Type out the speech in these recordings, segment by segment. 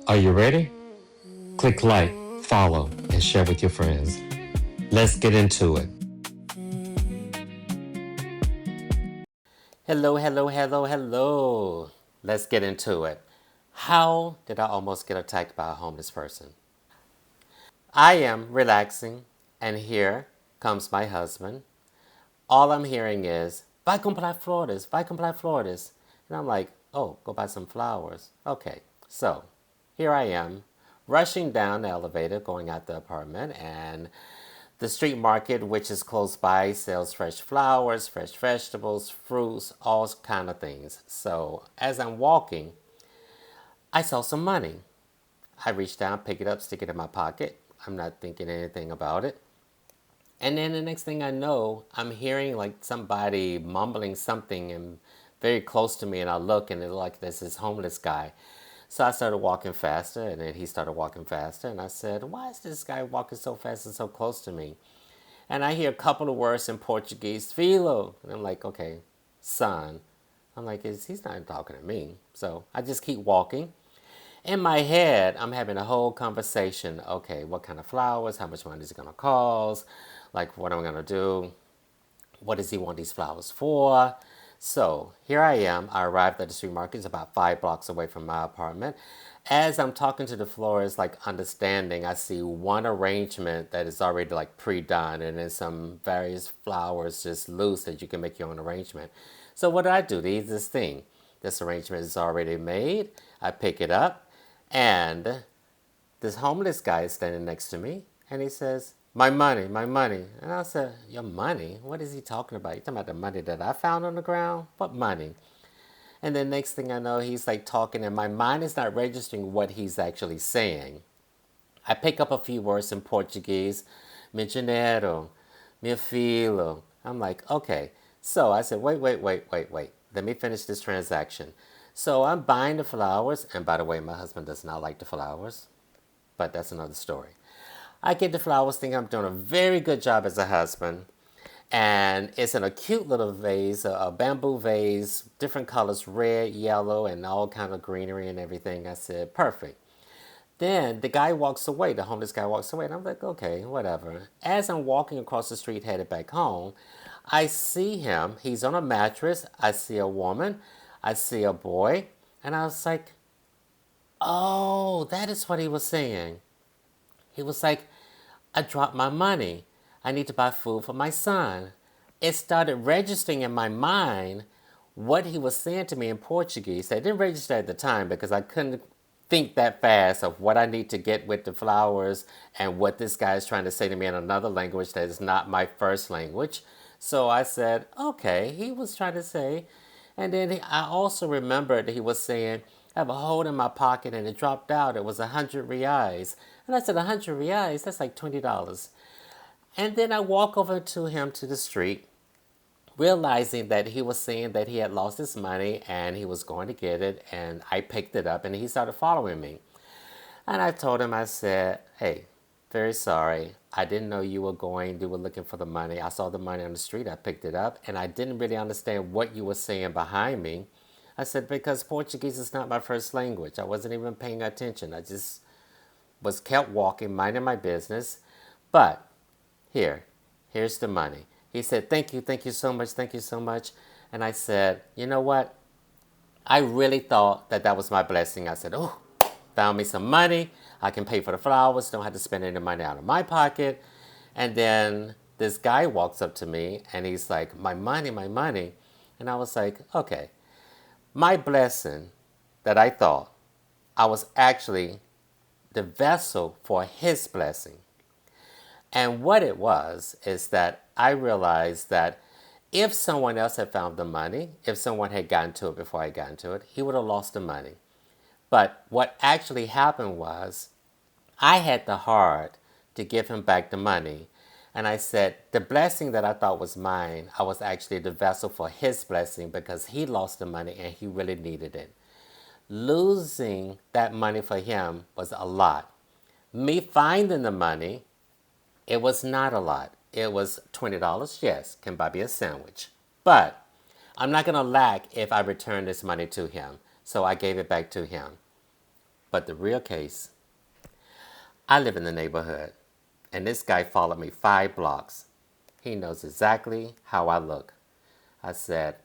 Are you ready? Click like, follow, and share with your friends. Let's get into it. Hello, hello, hello, hello. Let's get into it. How did I almost get attacked by a homeless person? I am relaxing, and here comes my husband. All I'm hearing is, vai comprar flores, vai comprar flores. And I'm like, oh, go buy some flowers. Okay, so here I am, rushing down the elevator, going out the apartment, and the street market, which is close by, sells fresh flowers, fresh vegetables, fruits, all kind of things. So as I'm walking, I saw some money. I reach down, pick it up, stick it in my pocket. I'm not thinking anything about it. And then the next thing I know, I'm hearing like somebody mumbling something and very close to me, and I look and it's like there's this homeless guy. So I started walking faster, and then he started walking faster, and I said, "Why is this guy walking so fast and so close to me?" And I hear a couple of words in Portuguese, "Filho," and I'm like, "Okay, son." I'm like, he's not talking to me. So I just keep walking. In my head, I'm having a whole conversation. Okay, what kind of flowers? How much money is it going to cost? Like, what am I going to do? What does he want these flowers for? So here I am. I arrived at the street market. It's about 5 blocks away from my apartment. As I'm talking to the florist, like understanding, I see one arrangement that is already like pre-done, and then some various flowers just loose that you can make your own arrangement. So what do I do? The easiest thing. This arrangement is already made. I pick it up, and this homeless guy is standing next to me, and he says, "My money, my money." And I said, "Your money? What is he talking about? You talking about the money that I found on the ground? What money?" And then next thing I know, he's like talking, and my mind is not registering what he's actually saying. I pick up a few words in Portuguese, "meu dinheiro, meu filho." I'm like, okay. So I said, wait, wait, wait, wait, wait. Let me finish this transaction. So I'm buying the flowers, and by the way, my husband does not like the flowers, but that's another story. I get the flowers, think I'm doing a very good job as a husband. And it's in a cute little vase, a bamboo vase, different colors, red, yellow, and all kind of greenery and everything. I said, perfect. Then the guy walks away, the homeless guy walks away, and I'm like, okay, whatever. As I'm walking across the street headed back home, I see him. He's on a mattress. I see a woman. I see a boy. And I was like, oh, that is what he was saying. He was like, I dropped my money. I need to buy food for my son. It started registering in my mind what he was saying to me in Portuguese. It didn't register at the time because I couldn't think that fast of what I need to get with the flowers and what this guy is trying to say to me in another language that is not my first language. So I said, okay, he was trying to say. And then I also remembered that he was saying, I have a hole in my pocket and it dropped out. It was 100 reais. And I said, 100 reais? That's like $20. And then I walk over to him to the street, realizing that he was saying that he had lost his money and he was going to get it. And I picked it up and he started following me. And I told him, I said, hey, very sorry. I didn't know you were looking for the money. I saw the money on the street. I picked it up and I didn't really understand what you were saying behind me. I said, because Portuguese is not my first language. I wasn't even paying attention. I just was kept walking, minding my business. But here's the money. He said, thank you so much, thank you so much. And I said, you know what? I really thought that that was my blessing. I said, oh, found me some money. I can pay for the flowers, don't have to spend any money out of my pocket. And then this guy walks up to me and he's like, my money, my money. And I was like, okay, my blessing that I thought I was actually the vessel for his blessing. And what it was is that I realized that if someone else had found the money, if someone had gotten to it before I got into it, he would have lost the money. But what actually happened was I had the heart to give him back the money. And I said, the blessing that I thought was mine, I was actually the vessel for his blessing because he lost the money and he really needed it. Losing that money for him was a lot. Me finding the money, it was not a lot. It was $20, yes, can buy me a sandwich. But I'm not going to lack if I return this money to him. So I gave it back to him. But the real case, I live in the neighborhood, and this guy followed me 5 blocks. He knows exactly how I look. I said,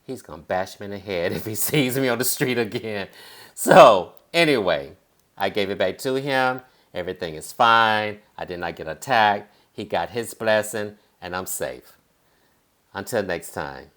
he's going to bash me in the head if he sees me on the street again. So, anyway, I gave it back to him. Everything is fine. I did not get attacked. He got his blessing, and I'm safe. Until next time.